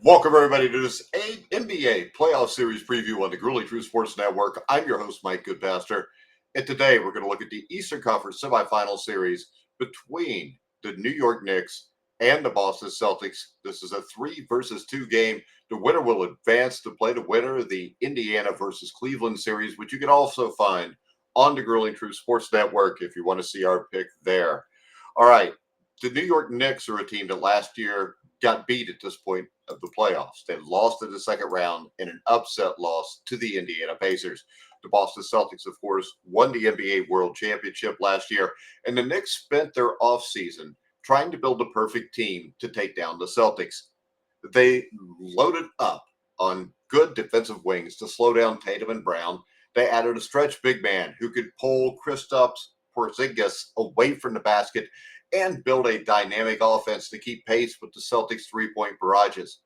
Welcome, everybody, to this NBA playoff series preview on the Grueling True Sports Network. I'm your host, Mike Goodpaster, and today we're going to look at the Eastern Conference semifinal series between the New York Knicks and the Boston Celtics. This is a 3-versus-2 game. The winner will advance to play the winner of the Indiana versus Cleveland series, which you can also find on the Grueling True Sports Network if you want to see our pick there. All right, the New York Knicks are a team that last year got beat at this point of the playoffs. They lost in the second round in an upset loss to the Indiana Pacers. The Boston Celtics, of course, won the NBA World Championship last year, and the Knicks spent their offseason trying to build the perfect team to take down the Celtics. They loaded up on good defensive wings to slow down Tatum and Brown. They added a stretch big man who could pull Kristaps Porzingis away from the basket and build a dynamic offense to keep pace with the Celtics' three-point barrages.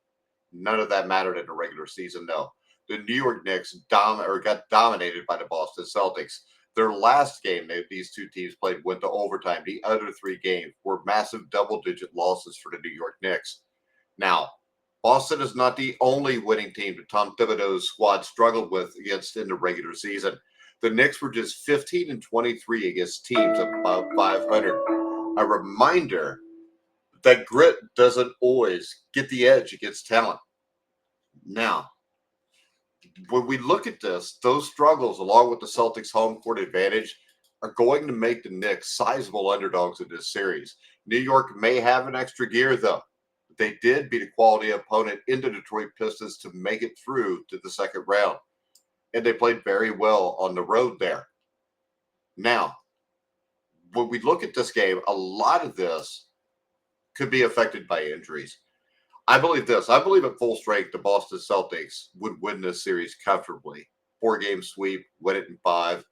None of that mattered in the regular season, though. The New York Knicks got dominated by the Boston Celtics. Their last game that these two teams played went to overtime. The other three games were massive double-digit losses for the New York Knicks. Now, Boston is not the only winning team that Tom Thibodeau's squad struggled with against in the regular season. The Knicks were just 15-23 against teams above 500. A reminder that grit doesn't always get the edge against talent. Now, when we look at this, those struggles, along with the Celtics' home court advantage, are going to make the Knicks sizable underdogs in this series. New York may have an extra gear, though. They did beat a quality opponent in the Detroit Pistons to make it through to the second round, and they played very well on the road there. Now, when we look at this game, a lot of this could be affected by injuries. I believe this. I believe at full strength, the Boston Celtics would win this series comfortably. 4-game sweep, win it in 5.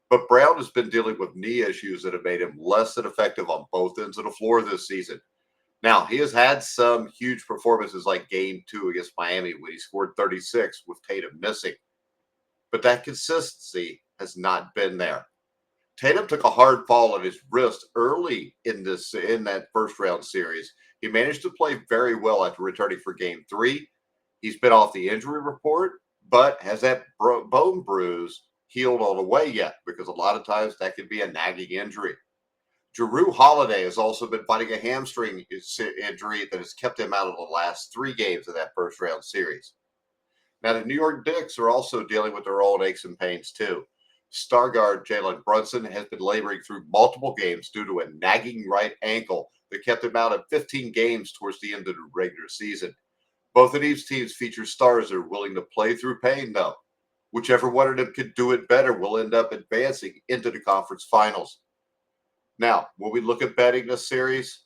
But Brown has been dealing with knee issues that have made him less than effective on both ends of the floor this season. Now, he has had some huge performances like Game 2 against Miami when he scored 36 with Tatum missing. But that consistency has not been there. Tatum took a hard fall on his wrist early in that first round series. He managed to play very well after returning for Game 3. He's been off the injury report, but has that bone bruise healed all the way yet? Because a lot of times that can be a nagging injury. Jrue Holiday has also been fighting a hamstring injury that has kept him out of the last 3 games of that first round series. Now, the New York Knicks are also dealing with their own aches and pains, too. Star guard Jalen Brunson has been laboring through multiple games due to a nagging right ankle that kept him out of 15 games towards the end of the regular season. Both of these teams feature stars that are willing to play through pain, though. Whichever one of them could do it better will end up advancing into the conference finals. Now, when we look at betting this series,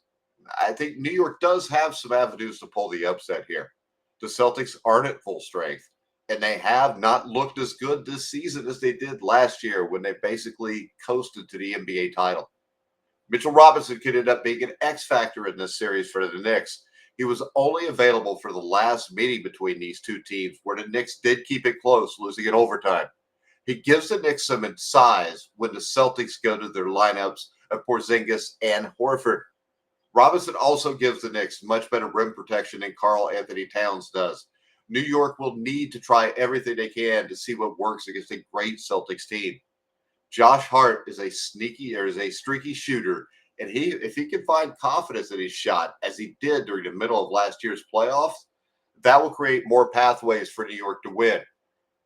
I think New York does have some avenues to pull the upset here. The Celtics aren't at full strength, and they have not looked as good this season as they did last year when they basically coasted to the NBA title. Mitchell Robinson could end up being an X factor in this series for the Knicks. He was only available for the last meeting between these two teams, where the Knicks did keep it close, losing in overtime. He gives the Knicks some size when the Celtics go to their lineups of Porzingis and Horford. Robinson also gives the Knicks much better rim protection than Karl Anthony Towns does. New York will need to try everything they can to see what works against a great Celtics team. Josh Hart is a streaky shooter, and if he can find confidence in his shot, as he did during the middle of last year's playoffs, that will create more pathways for New York to win.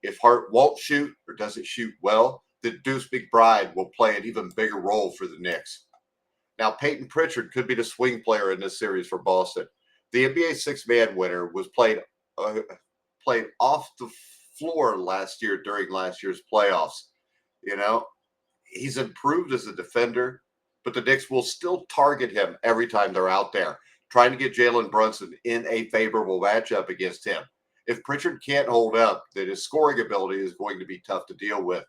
If Hart won't shoot or doesn't shoot well, then Deuce McBride will play an even bigger role for the Knicks. Now, Peyton Pritchard could be the swing player in this series for Boston. The NBA six-man winner was played off the floor last year during last year's playoffs. He's improved as a defender, but the Knicks will still target him every time they're out there, trying to get Jalen Brunson in a favorable matchup against him. If Pritchard can't hold up, then his scoring ability is going to be tough to deal with.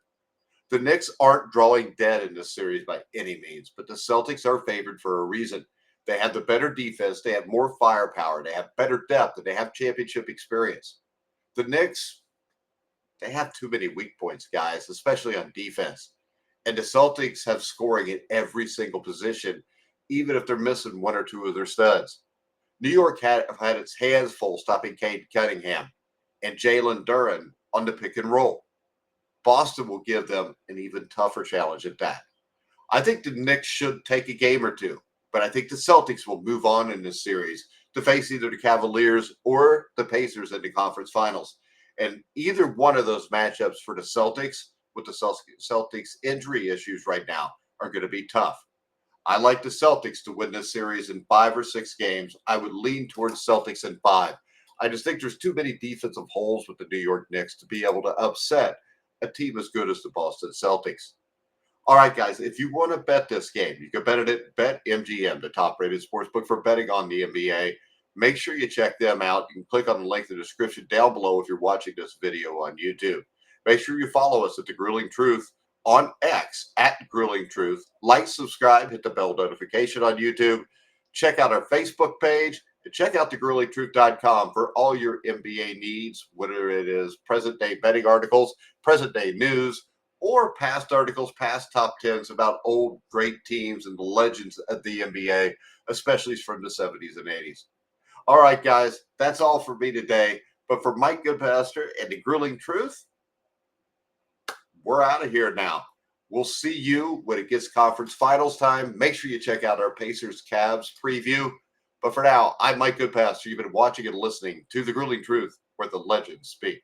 The Knicks aren't drawing dead in this series by any means, but the Celtics are favored for a reason. They have the better defense, they have more firepower, they have better depth, and they have championship experience. The Knicks, they have too many weak points, guys, especially on defense. And the Celtics have scoring at every single position, even if they're missing one or two of their studs. New York had its hands full stopping Cade Cunningham and Jalen Duren on the pick and roll. Boston will give them an even tougher challenge at that. I think the Knicks should take a game or two, but I think the Celtics will move on in this series to face either the Cavaliers or the Pacers in the conference finals. And either one of those matchups for the Celtics, with the Celtics injury issues right now, are going to be tough. I like the Celtics to win this series in 5 or 6 games. I would lean towards Celtics in 5. I just think there's too many defensive holes with the New York Knicks to be able to upset a team as good as the Boston Celtics. All right, guys, if you want to bet this game, you can bet it at BetMGM, the top-rated sportsbook for betting on the NBA. Make sure you check them out. You can click on the link in the description down below if you're watching this video on YouTube. Make sure you follow us at The Grueling Truth on X, at Grueling Truth. Like, subscribe, hit the bell notification on YouTube. Check out our Facebook page, and check out thegruelingtruth.com for all your NBA needs, whether it is present-day betting articles, present-day news, or past articles, past top 10s about old great teams and the legends of the NBA, especially from the 70s and 80s. All right, guys, that's all for me today. But for Mike Goodpaster and the Grueling Truth, we're out of here now. We'll see you when it gets conference finals time. Make sure you check out our Pacers Cavs preview. But for now, I'm Mike Goodpaster. You've been watching and listening to The Grueling Truth, where the legends speak.